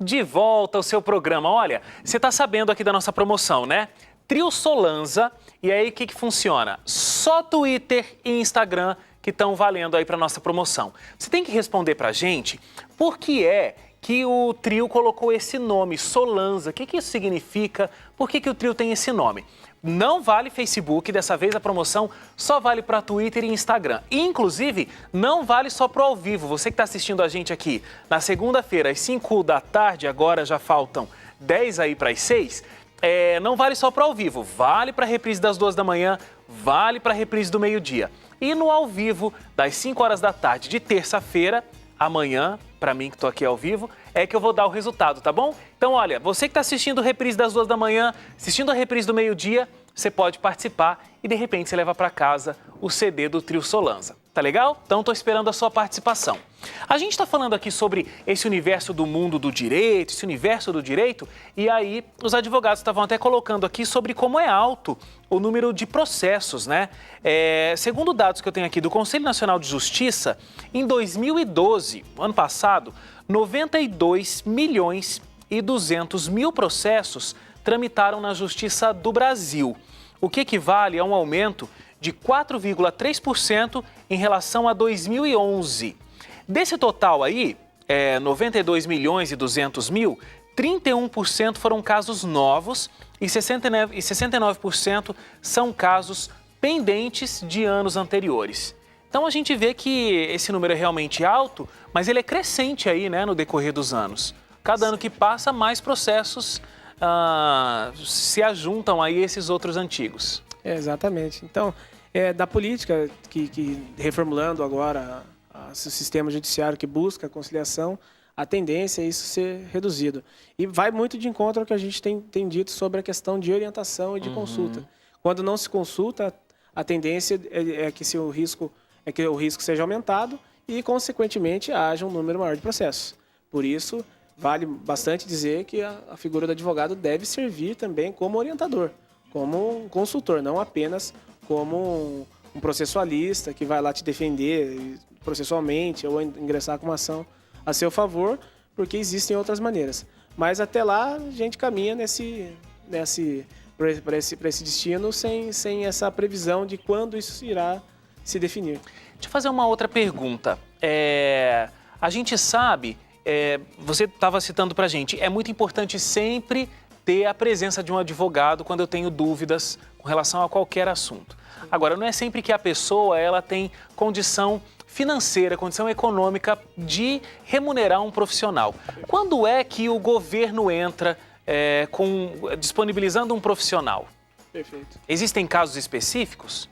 De volta ao seu programa. Olha, você está sabendo aqui da nossa promoção, né? Trio Solanza. E aí, o que funciona? Só Twitter e Instagram que estão valendo aí para nossa promoção. Você tem que responder para a gente por que é que o trio colocou esse nome, Solanza. O que isso significa? Por que o trio tem esse nome? Não vale Facebook, dessa vez a promoção só vale para Twitter e Instagram. E, inclusive, não vale só para o ao vivo. Você que está assistindo a gente aqui na segunda-feira, às 5 da tarde, agora já faltam 10 aí para as 6, não vale só para o ao vivo. Vale para a reprise das 2 da manhã, vale para a reprise do meio-dia. E no ao vivo, das 5 horas da tarde de terça-feira, amanhã, para mim que estou aqui ao vivo, é que eu vou dar o resultado, tá bom? Então, olha, você que está assistindo a reprise das 2 da manhã, assistindo a reprise do meio-dia, você pode participar e, de repente, você leva para casa o CD do Trio Solanza. Tá legal? Então, estou esperando a sua participação. A gente está falando aqui sobre esse universo do mundo do direito, esse universo do direito, e aí os advogados estavam até colocando aqui sobre como é alto o número de processos, né? Segundo dados que eu tenho aqui do Conselho Nacional de Justiça, em 2012, ano passado, 92 milhões e 200 mil processos tramitaram na Justiça do Brasil, o que equivale a um aumento de 4,3% em relação a 2011. Desse total aí, 92 milhões e 200 mil, 31% foram casos novos e 69% são casos pendentes de anos anteriores. Então a gente vê que esse número é realmente alto, mas ele é crescente aí, né, no decorrer dos anos. Cada ano que passa, mais processos se ajuntam aí esses outros antigos. Exatamente. Então, da política que reformulando agora o sistema judiciário que busca a conciliação, a tendência é isso ser reduzido. E vai muito de encontro ao que a gente tem dito sobre a questão de orientação e de consulta. Quando não se consulta, a tendência é que o risco seja aumentado e, consequentemente, haja um número maior de processos. Por isso, vale bastante dizer que a figura do advogado deve servir também como orientador, como um consultor, não apenas como um processualista que vai lá te defender processualmente ou ingressar com uma ação a seu favor, porque existem outras maneiras. Mas até lá a gente caminha para esse destino sem essa previsão de quando isso irá se definir. Deixa eu fazer uma outra pergunta. A gente sabe, você estava citando para a gente, é muito importante sempre ter a presença de um advogado quando eu tenho dúvidas com relação a qualquer assunto. Agora, não é sempre que a pessoa ela tem condição financeira, condição econômica de remunerar um profissional. Quando é que o governo entra disponibilizando um profissional? Perfeito. Existem casos específicos?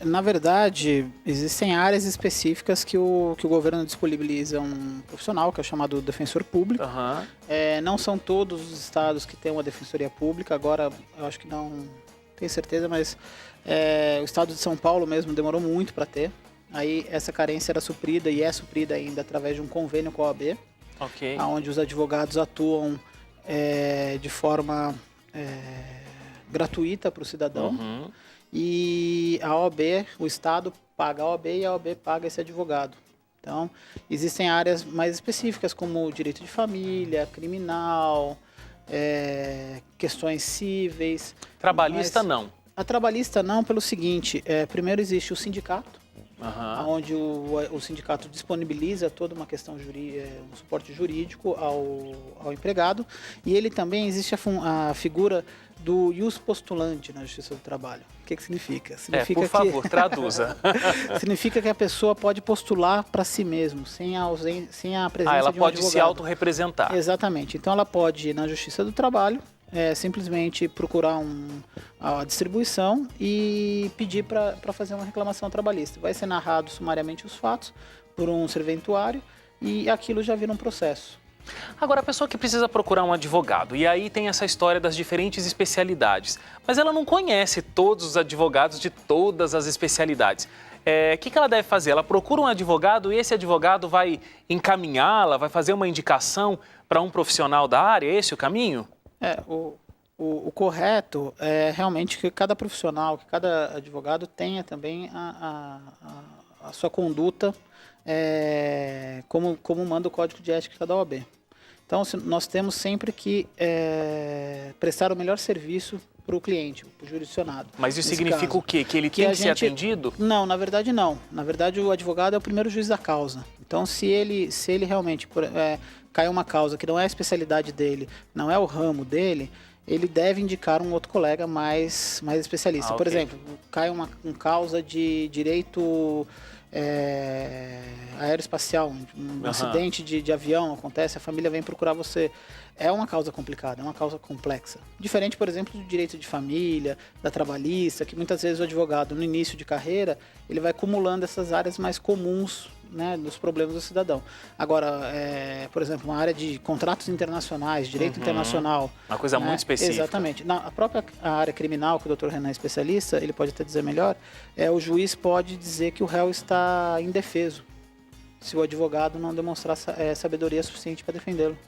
Na verdade, existem áreas específicas que o governo disponibiliza um profissional, que é o chamado defensor público. Não são todos os estados que têm uma defensoria pública, agora eu acho que não tenho certeza, mas o estado de São Paulo mesmo demorou muito para ter. Aí essa carência era suprida e é suprida ainda através de um convênio com a OAB, onde os advogados atuam de forma gratuita para o cidadão. E a OAB, o Estado paga a OAB e a OAB paga esse advogado. Então, existem áreas mais específicas, como direito de família, criminal, questões cíveis. Trabalhista não? A trabalhista não, pelo seguinte, primeiro existe o sindicato, onde o sindicato disponibiliza toda uma questão um suporte jurídico ao empregado, e ele também existe a figura do ius postulante na Justiça do Trabalho. O que significa? Por favor, traduza. Significa que a pessoa pode postular para si mesmo, sem a presença de um advogado. Ela pode se autorrepresentar. Exatamente. Então ela pode ir na Justiça do Trabalho, simplesmente procurar a distribuição e pedir para fazer uma reclamação trabalhista. Vai ser narrado sumariamente os fatos por um serventuário e aquilo já vira um processo. Agora, a pessoa que precisa procurar um advogado, e aí tem essa história das diferentes especialidades, mas ela não conhece todos os advogados de todas as especialidades. O que ela deve fazer? Ela procura um advogado e esse advogado vai encaminhá-la, vai fazer uma indicação para um profissional da área? É esse o caminho? O correto é realmente que cada profissional, que cada advogado tenha também a sua conduta como manda o Código de Ética da OAB. Então, nós temos sempre que prestar o melhor serviço para o cliente, para o jurisdicionado. Mas isso significa o quê? Que ele tem que ser atendido? Não, na verdade não. Na verdade, o advogado é o primeiro juiz da causa. Então, se ele realmente caiu uma causa que não é a especialidade dele, não é o ramo dele, ele deve indicar um outro colega mais especialista. Por exemplo, cai uma causa de direito aeroespacial, um acidente de avião acontece, a família vem procurar você. É uma causa complicada, é uma causa complexa. Diferente, por exemplo, do direito de família, da trabalhista, que muitas vezes o advogado, no início de carreira, ele vai acumulando essas áreas mais comuns, né, dos problemas do cidadão. Agora, por exemplo, uma área de contratos internacionais, direito internacional. Uma coisa muito específica. Exatamente. A própria área criminal, que o Dr. Renan é especialista, ele pode até dizer melhor, o juiz pode dizer que o réu está indefeso, se o advogado não demonstrar sabedoria suficiente para defendê-lo.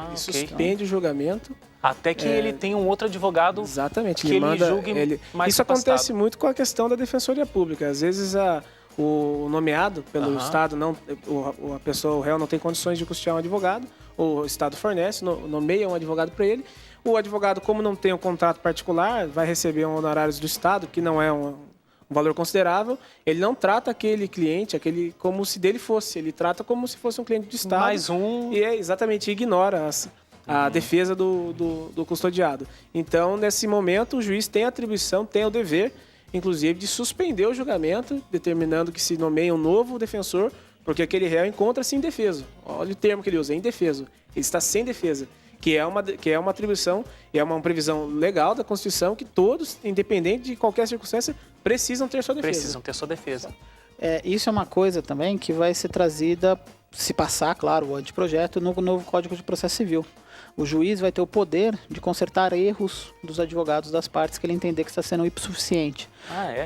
Ele suspende o julgamento. Até que ele tenha um outro advogado. Exatamente. Que ele julgue mais Isso capacitado. acontece muito com a questão da defensoria pública. Às vezes o nomeado pelo Estado, o réu não tem condições de custear um advogado, o Estado fornece, nomeia um advogado para ele. O advogado, como não tem um contrato particular, vai receber honorários do Estado, que não é um valor considerável. Ele não trata aquele cliente como se dele fosse, ele trata como se fosse um cliente do Estado. Mais um. E exatamente, ignora a defesa do custodiado. Então, nesse momento, o juiz tem a atribuição, tem o dever, inclusive, de suspender o julgamento, determinando que se nomeie um novo defensor, porque aquele réu encontra-se indefeso. Olha o termo que ele usa, é indefeso. Ele está sem defesa, que é uma atribuição e é uma previsão legal da Constituição que todos, independente de qualquer circunstância, precisam ter sua defesa. Precisam ter sua defesa. Isso é uma coisa também que vai ser trazida, se passar, claro, o anteprojeto, no novo Código de Processo Civil. O juiz vai ter o poder de consertar erros dos advogados das partes que ele entender que está sendo hipossuficiente.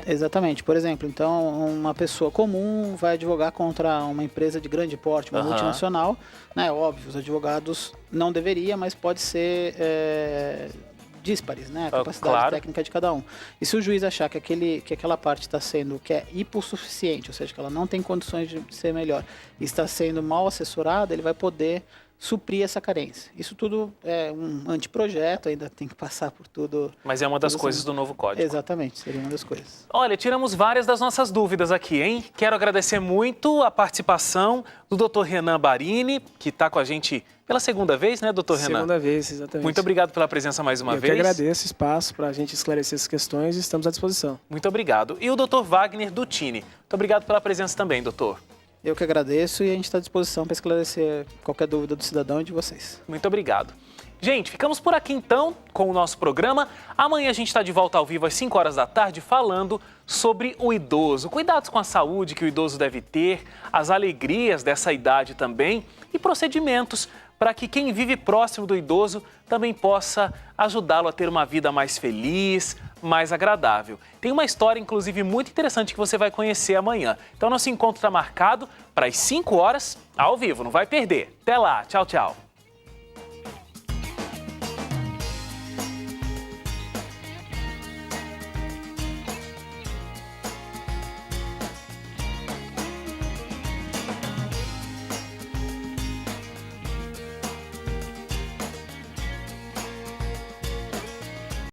Exatamente. Por exemplo, então, uma pessoa comum vai advogar contra uma empresa de grande porte, uma multinacional. Né? Óbvio, os advogados não deveria, mas pode ser díspares, né? A capacidade técnica de cada um. E se o juiz achar que aquela parte está sendo hipossuficiente, ou seja, que ela não tem condições de ser melhor, e está sendo mal assessorada, ele vai poder suprir essa carência. Isso tudo é um anteprojeto, ainda tem que passar por tudo. Mas é uma das coisas do novo código. Exatamente, seria uma das coisas. Olha, tiramos várias das nossas dúvidas aqui, hein? Quero agradecer muito a participação do Dr. Renan Barini, que está com a gente pela segunda vez, né, doutor Renan? Segunda vez, exatamente. Muito obrigado pela presença mais uma vez. Eu que agradeço o espaço para a gente esclarecer essas questões e estamos à disposição. Muito obrigado. E o doutor Wagner Dutini. Muito obrigado pela presença também, doutor. Eu que agradeço e a gente está à disposição para esclarecer qualquer dúvida do cidadão e de vocês. Muito obrigado. Gente, ficamos por aqui então com o nosso programa. Amanhã a gente está de volta ao vivo às 5 horas da tarde falando sobre o idoso. Cuidados com a saúde que o idoso deve ter, as alegrias dessa idade também e procedimentos para que quem vive próximo do idoso também possa ajudá-lo a ter uma vida mais feliz, mais agradável. Tem uma história, inclusive, muito interessante que você vai conhecer amanhã. Então, nosso encontro está marcado para as 5 horas ao vivo, não vai perder. Até lá, tchau, tchau.